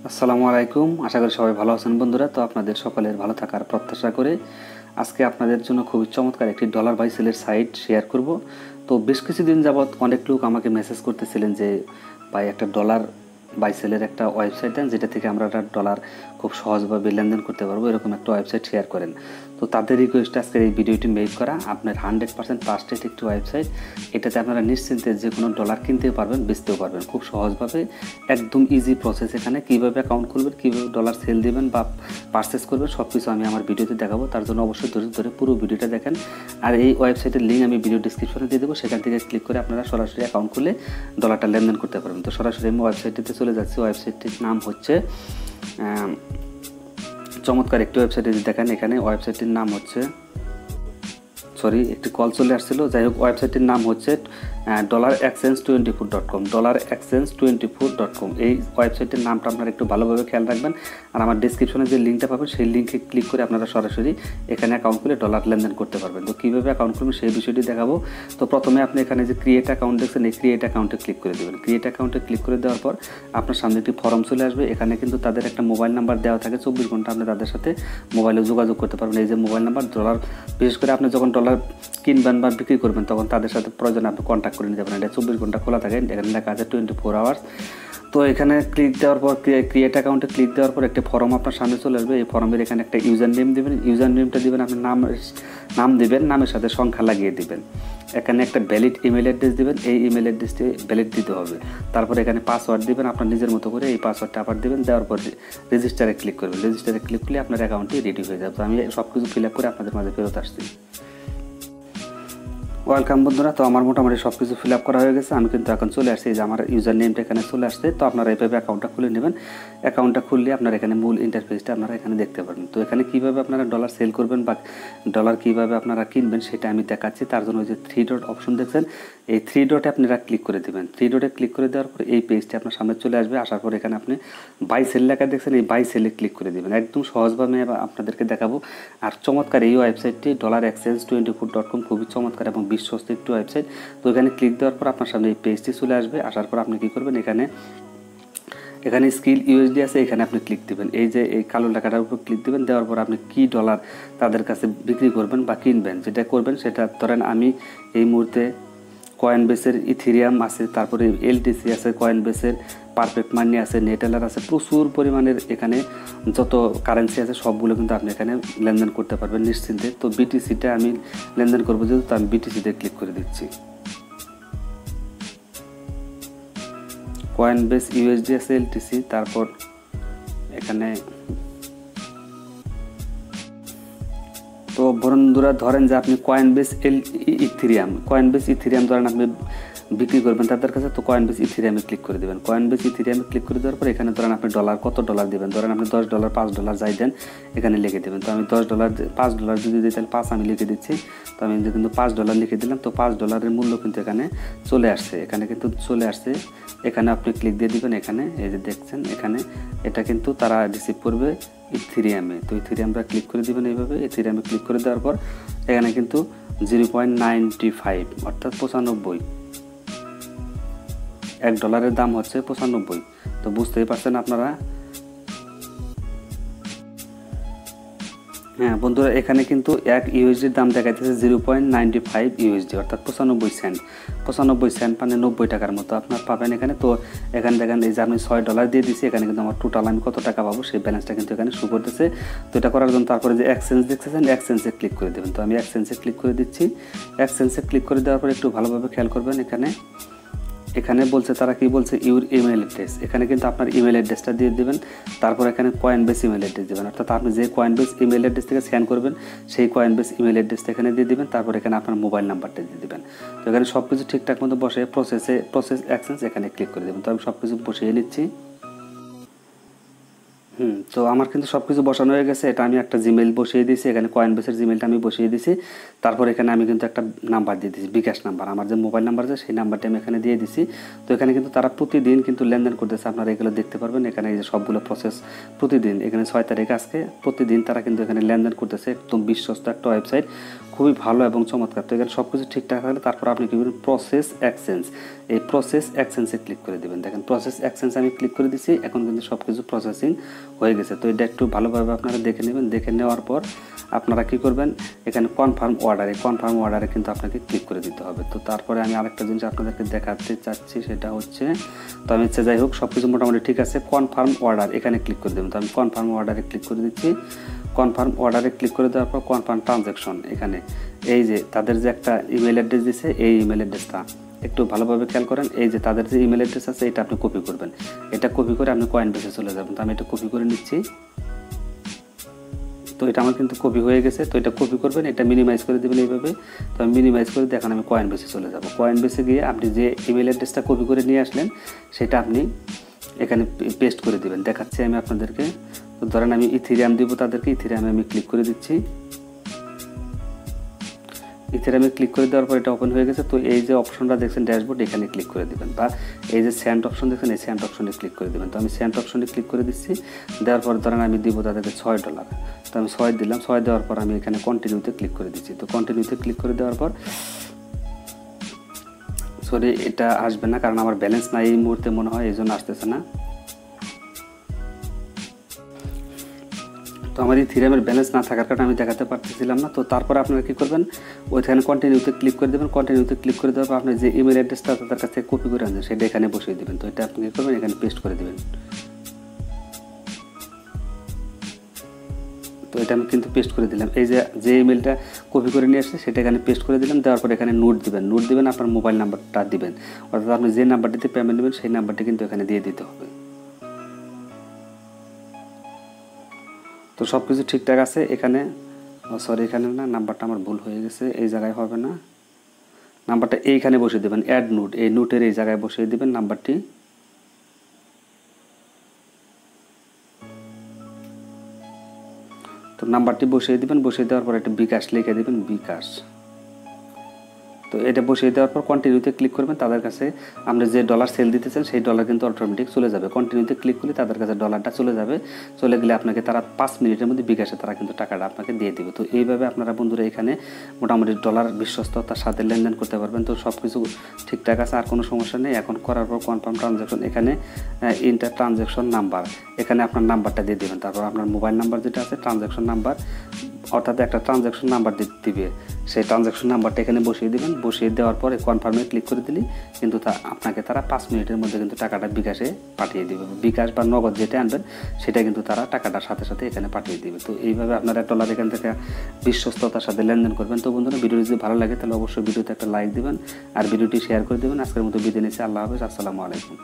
আসসালামু আলাইকুম। আশা করি সবাই ভালো আছেন বন্ধুরা। তো আপনাদের সকলের ভালো থাকার প্রত্যাশা করে আজকে আপনাদের জন্য খুবই চমৎকার একটি ডলার বাই সেলের সাইট শেয়ার করব। তো বেশ কিছুদিন যাবৎ অনেক লোক আমাকে মেসেজ করতেছিলেন যে ভাই একটা ডলার বাই সেলের একটা ওয়েবসাইট দেন যেটা থেকে আমরা একটা ডলার খুব সহজভাবে লেনদেন করতে পারবো, এরকম একটা ওয়েবসাইট শেয়ার করেন। তো তাদের রিকোয়েস্টে আজকের এই ভিডিওটি মেক করা। আপনার 100% ট্রাস্টেড একটি ওয়েবসাইট। এটাতে আপনারা নিশ্চিন্তে যে কোনো ডলার কিনতেও পারবেন, বেচতেও পারবেন খুব সহজভাবে। একদম ইজি প্রসেস। এখানে কীভাবে অ্যাকাউন্ট খুলবেন, কীভাবে ডলার সেল দেবেন বা পারচেস করবেন সব কিছু আমি আমার ভিডিওতে দেখাবো। তার জন্য অবশ্যই ধৈর্য ধরে পুরো ভিডিওটা দেখেন। আর এই ওয়েবসাইটের লিঙ্ক আমি ভিডিও ডিসক্রিপশনে দিয়ে দেবো, সেখান থেকে ক্লিক করে আপনারা সরাসরি অ্যাকাউন্ট খুলে ডলারটা লেনদেন করতে পারবেন। তো সরাসরি আমি ওয়েবসাইটটিতে চলে যাচ্ছি। ওয়েবসাইটটির নাম হচ্ছে চমৎকার একটি ওয়েবসাইটে দেখেন। এখানে ওয়েবসাইটটির নাম হচ্ছে একটি কল চলে আসছিল। যাই হোক, ওয়েবসাইটটির নাম হচ্ছে $exchange24.com $exchange24.com। এই ওয়েবসাইটের নামটা আপনারা একটু ভালোভাবে খেয়াল রাখবেন। আর আমার ডিসক্রিপশনে যে লিঙ্কটা পাবেন সেই লিঙ্কে ক্লিক করে আপনারা সরাসরি এখানে অ্যাকাউন্ট খুলে ডলার লেনদেন করতে পারবেন। তো কীভাবে অ্যাকাউন্ট খুলবেন সেই বিষয়টি দেখাবো। তো প্রথমে আপনি এখানে যে ক্রিয়েট অ্যাকাউন্ট দেখছেন, এই ক্রিয়েট অ্যাকাউন্টে ক্লিক করে দেবেন। ক্রিয়েট অ্যাকাউন্টে ক্লিক করে দেওয়ার পর আপনার সামনে একটি ফর্ম চলে আসবে। এখানে কিন্তু তাদের একটা মোবাইল নাম্বার দেওয়া থাকে, 24 ঘন্টা আপনি তাদের সাথে মোবাইলে যোগাযোগ করতে পারবেন। এই যে মোবাইল নাম্বার, ডলার বিশেষ করে আপনি যখন ডলার কিনবেন বা বিক্রি করবেন তখন তাদের সাথে প্রয়োজনে আপনি কন্ট্যাক্ট করে নিতে পারেন। এটা 24 ঘন্টা খোলা থাকে। এখানে লেখা আছে 24 আওয়ার্স। তো এখানে ক্লিক দেওয়ার পর ক্রিয়েট অ্যাকাউন্টে ক্লিক দেওয়ার পর একটা ফর্ম আপনার সামনে চলে আসবে। এই ফর্মের এখানে একটা ইউজার নেম দেবেন। ইউজার নেমটা দেবেন, আপনি নাম দেবেন, নামের সাথে সংখ্যা লাগিয়ে দিবেন। এখানে একটা ভ্যালিড ইমেল অ্যাড্রেস দেবেন। এই ইমেল অ্যাড্রেসটি ভ্যালিড দিতে হবে। তারপর এখানে পাসওয়ার্ড দিবেন আপনার নিজের মতো করে। এই পাসওয়ার্ডটা আবার দেবেন। দেওয়ার পর রেজিস্টারে ক্লিক করবেন। রেজিস্টারে ক্লিক করলে আপনার অ্যাকাউন্টটি রেডি হয়ে যাবে। তো আমি সব কিছু ফিল আপ করে আপনাদের মাঝে ফেরত আসছি। ওয়েলকাম বন্ধুরা। তো আমার মোটামুটি সব কিছু ফিল আপ করা হয়ে গেছে। আমি কিন্তু এখন চলে আসছি যে আমার ইউজার নেমটা এখানে চলে আসছে। তো আপনারা এইভাবে অ্যাকাউন্টটা খুলে নেবেন। অ্যাকাউন্টটা খুললে আপনারা এখানে মূল ইন্টারফেসটা আপনারা এখানে দেখতে পারেন। তো এখানে কীভাবে আপনারা ডলার সেল করবেন বা ডলার কীভাবে আপনারা কিনবেন সেটা আমি দেখাচ্ছি। তার জন্য যে 3 ডট অপশন দেখছেন, এই 3 ডটে আপনারা ক্লিক করে দেবেন। 3 ডটে ক্লিক করে দেওয়ার পর এই পেজটি আপনার সামনে চলে আসবে। আসার পর এখানে আপনি বাই সেল লেখা দেখছেন, এই বাই সেলে ক্লিক করে দেবেন। একদম সহজভাবে আপনাদেরকে দেখাবো। আর চমৎকার এই ওয়েবসাইটটি $exchange24.com খুবই চমৎকার এবং বিশ্বস্ত একটি ওয়েবসাইট। তো এখানে ক্লিক দেওয়ার পর আপনার সামনে এই পেজটি চলে আসবে। আসার পর আপনি কী করবেন, এখানে স্কিল ইউএসডি আছে, এখানে আপনি ক্লিক দিবেন। এই যে এই কালো লেখাটার উপর ক্লিক দিবেন। দেওয়ার পর আপনি কি ডলার তাদের কাছে বিক্রি করবেন বা কিনবেন, যেটা করবেন সেটা ধরেন আমি এই মুহূর্তে কয়েনবেসের ইথেরিয়াম আছে, তারপরে এলটিসি আছে, কয়েনবেসের পারফেক্ট মানি আছে, নেটেলার আছে, প্রচুর পরিমাণের এখানে যত কারেন্সি আছে সবগুলো কিন্তু আপনি এখানে লেনদেন করতে পারবেন নিশ্চিন্তে। তো বিটিসিটা আমি লেনদেন করবো যেহেতু, তো আমি বিটিসিতে ক্লিক করে দিচ্ছি। কয়েনবেস ইউএসডি আছে, এলটিসি, তারপর এখানে তো বন্ধুরা ধরেন যে আপনি কয়েনবেস ইথেরিয়াম ধরেন আপনি বিক্রি করবেন তাদের কাছে। তো কয়েনবেস ইথেরিয়ামে ক্লিক করে দেবেন। কয়েনবেস ইথেরিয়ামে ক্লিক করে দেওয়ার পর এখানে ধরেন আপনি কত ডলার দেবেন, ধরেন আপনি $10 $5 যাই দেন এখানে লিখে দেবেন। তো আমি $10 $5 যদি দিই তাহলে 5 আমি লিখে দিচ্ছি। তো আমি কিন্তু $5 লিখে দিলাম। তো $5 মূল্য কিন্তু এখানে চলে আসছে। এখানে আপনি ক্লিক দিয়ে দিবেন। এখানে এই যে দেখছেন, এখানে এটা কিন্তু তারা রিসিভ করবে ইথেরিয়ামে। তো ইথেরিয়ামটা ক্লিক করে দিবেন এইভাবে। ইথেরিয়ামে ক্লিক করে দেওয়ার পর এখানে কিন্তু 0.95 অর্থাৎ 95, $1 দাম হচ্ছে 95। তো বুঝতেই পারছেন আপনারা। হ্যাঁ বন্ধুরা, এখানে কিন্তু এক ইউএসডির দাম দেখাইতেছে 0.95 ইউএসডি অর্থাৎ 95 সেন্ট মানে 90 টাকার মতো আপনার পাবেন এখানে। তো এখানে দেখেন এই যে আমি $6 দিয়ে দিচ্ছি, এখানে কিন্তু আমার টোটাল আমি কত টাকা পাবো সেই ব্যালেন্সটা কিন্তু এখানে শো করতেছে। তো এটা করার জন্য তারপরে যে এক্সচেঞ্জ দেখতেছেন, এক্সচেঞ্জে ক্লিক করে দেবেন। তো আমি এক্সচেঞ্জে ক্লিক করে দিচ্ছি। এক্সচেঞ্জে ক্লিক করে দেওয়ার পর একটু ভালোভাবে খেয়াল করবেন। এখানে বলছে তারা কি বলছে, ইউর ইমেল অ্যাড্রেস। এখানে কিন্তু আপনার ইমেল অ্যাড্রেসটা দিয়ে দেবেন। তারপর এখানে কয়েনবেস ইমেল অ্যাড্রেস দেবেন, অর্থাৎ আপনি যে কয়েনবেস ইমেল অ্যাড্রেস থেকে স্ক্যান করবেন সেই কয়েনবেস ইমেল অ্যাড্রেসটা এখানে দিয়ে দিবেন। তারপর এখানে আপনার মোবাইল নাম্বারটা দিয়ে দেবেন। তো এখানে সব কিছু ঠিকঠাক মতো বসে প্রসেস এক্সচেঞ্জ এখানে ক্লিক করে দেবেন। তো আমি সব কিছু বসিয়ে নিচ্ছি। তো আমার কিন্তু সব কিছু বসানো হয়ে গেছে। এটা আমি একটা জিমেইল বসিয়ে দিয়েছি, এখানে কয়েনবেসের জিমেইলটা আমি বসিয়ে দিয়েছি। তারপর এখানে আমি কিন্তু একটা নাম্বার দিয়ে দিয়েছি, বিকাশ নাম্বার, আমার যে মোবাইল নাম্বার আছে সেই নাম্বারটা আমি এখানে দিয়ে দিয়েছি। তো এখানে কিন্তু তারা প্রতিদিন কিন্তু লেনদেন করতেছে, আপনারা এগুলো দেখতে পারবেন। এখানে এই যে সবগুলো প্রসেস প্রতিদিন, এখানে 6 তারিখ আজকে, প্রতিদিন তারা কিন্তু এখানে লেনদেন করতেছে। একদম বিশ্বস্ত একটা ওয়েবসাইট, খুবই ভালো এবং চমৎকার। তো এখানে সব কিছু ঠিকঠাক থাকলে তারপর আপনি কী করবেন, প্রসেস এক্সচেঞ্জ এই প্রসেস এক্সচেঞ্জে ক্লিক করে দেবেন। দেখেন প্রসেস এক্সচেঞ্জ আমি ক্লিক করে দিচ্ছি, এখন কিন্তু সব কিছু প্রসেসিং হয়ে গেছে। তো এটা একটু ভালোভাবে আপনারা দেখে নেবেন। দেখে নেওয়ার পর আপনারা কি করবেন, এখানে কনফার্ম অর্ডারে কিন্তু আপনাকে ক্লিক করে দিতে হবে। তো তারপরে আমি আরেকটা জিনিস আপনাদেরকে দেখাতে চাচ্ছি, সেটা হচ্ছে, তো আমি যাই হোক সব কিছু মোটামুটি ঠিক আছে, কনফার্ম অর্ডার এখানে ক্লিক করে দেবেন। তো আমি কনফার্ম অর্ডারে ক্লিক করে দিচ্ছি। কনফার্ম অর্ডারে ক্লিক করে দেওয়ার পর কনফার্ম ট্রানজ্যাকশন, এখানে এই যে তাদের যে একটা ইমেল অ্যাড্রেস দিয়েছে, এই ইমেল অ্যাড্রেসটা একটু ভালোভাবে খেয়াল করেন। এই যে তাদের যে ইমেল অ্যাড্রেস আছে, এটা আপনি কপি করবেন। এটা কপি করে আপনি কয়েনবেসে চলে যাবেন। তো আমি এটা কপি করে নিচ্ছি। তো এটা আমার কিন্তু কপি হয়ে গেছে। তো এটা কপি করবেন, এটা মিনিমাইজ করে দেবেন এইভাবে। তো আমি মিনিমাইজ করে দেখেন আমি কয়েনবেসে চলে যাব। কয়েনবেসে গিয়ে আপনি যে ইমেল অ্যাড্রেসটা কপি করে নিয়ে আসলেন, সেটা আপনি এখানে পেস্ট করে দিবেন। দেখাচ্ছি আমি আপনাদেরকে। তো ধরেন আমি ইথেরিয়াম দিব তাদেরকে, ইথেরিয়ামে আমি ক্লিক করে দিচ্ছি। ইথেরিয়ামে ক্লিক করে দেওয়ার পর এটা ওপেন হয়ে গেছে। তো এই যে অপশনটা দেখছেন ড্যাশবোর্ড, এখানে ক্লিক করে দিবেন, বা এই যে সেন্ড অপশন দেখছেন, এই সেন্ড অপশনে ক্লিক করে দিবেন। তো আমি সেন্ড অপশনে ক্লিক করে দিচ্ছি। দেওয়ার পর ধরেন আমি দিব তাদেরকে $6। তো আমি 6 দিলাম। 6 দেওয়ার পর আমি এখানে কন্টিনিউতে ক্লিক করে দিচ্ছি। তো কন্টিনিউতে ক্লিক করে দেওয়ার পর সরি, এটা আসবে না, কারণ আমার ব্যালেন্স নাই এই মুহূর্তে মনে হয়, এই জন্য আসতেছে না। তো আমার ইথেরিয়ামের ব্যালেন্স না থাকার কারণে আমি দেখাতে পারতেছিলাম না। তো তারপরে আপনারা কী করবেন, ওইখানে কন্টিনিউতে ক্লিক করে দেবেন। কন্টিনিউতে ক্লিক করে দেওয়ার পর আপনি যে ইমেল অ্যাড্রেসটা তাদের কাছ থেকে কপি করে আনছেন, সেটা এখানে বসিয়ে দেবেন। তো এটা আপনি কী করবেন, এখানে পেস্ট করে দেবেন। তো এটা আমি কিন্তু পেস্ট করে দিলাম। এই যে ইমেলটা কপি করে নিয়ে আসছে, সেটা এখানে পেস্ট করে দিলাম। দেওয়ার পর এখানে নোট দিবেন, আপনার মোবাইল নাম্বারটা দিবেন, অর্থাৎ আপনি যে নাম্বারটিতে পেমেন্ট দেবেন সেই নাম্বারটি কিন্তু এখানে দিয়ে দিতে হবে। তো সব কিছু ঠিকঠাক আছে এখানে। সরি, এখানে না, নাম্বারটা আমার ভুল হয়ে গেছে, এই জায়গায় হবে না। নাম্বারটা এইখানে বসিয়ে দেবেন, অ্যাড নোট, এই নোটের এই জায়গায় বসিয়ে দেবেন নাম্বারটি। তো নাম্বারটি বসিয়ে দিবেন। বসিয়ে দেওয়ার পর একটা বিকাশ লিখে দেবেন, বিকাশ। তো এটা বসিয়ে দেওয়ার পর কন্টিনিউতে ক্লিক করবেন। তাদের কাছে আপনি যে ডলার সেল দিতেছেন সেই ডলার কিন্তু অটোমেটিক চলে যাবে। কন্টিনিউতে ক্লিক করলে তাদের কাছে ডলারটা চলে যাবে। চলে গেলে আপনাকে তারা 5 মিনিটের মধ্যে বিকাশে তারা কিন্তু টাকাটা আপনাকে দিয়ে দেবে। তো এইভাবে আপনারা বন্ধুরা এখানে মোটামুটি ডলার বিশ্বস্ততার সাথে লেনদেন করতে পারবেন। তো সব কিছু ঠিকঠাক আছে, আর কোনো সমস্যা নেই। এখন করার পর কনফার্ম ট্রানজ্যাকশন, এখানে ইন্টার ট্রানজ্যাকশন নাম্বার, এখানে আপনার নাম্বারটা দিয়ে দেবেন। তারপর আপনার মোবাইল নাম্বার যেটা আছে, ট্রানজ্যাকশন নাম্বার, অর্থাৎ একটা ট্রানজ্যাকশন নাম্বার দিবে, সেই ট্রানজ্যাকশন নাম্বারটা এখানে বসিয়ে দেবেন। বসিয়ে দেওয়ার পরে কনফার্মে ক্লিক করে দিলে কিন্তু আপনাকে তারা 5 মিনিটের মধ্যে কিন্তু টাকাটা বিকাশে পাঠিয়ে দিবে। বিকাশ বা নগদ যেটা আনবেন সেটা কিন্তু তারা টাকাটার সাথে সাথে এখানে পাঠিয়ে দিবে। তো এইভাবে আপনারা ডলার এখান থেকে বিশ্বস্ততার সাথে লেনদেন করবেন। তো বন্ধুরা, ভিডিওটি যদি ভালো লাগে তাহলে অবশ্যই ভিডিওতে একটা লাইক দিবেন আর ভিডিওটি শেয়ার করে দেবেন। আজকের মতো বিদায় নিচ্ছি। আল্লাহ হাফেজ, আসসালামু আলাইকুম।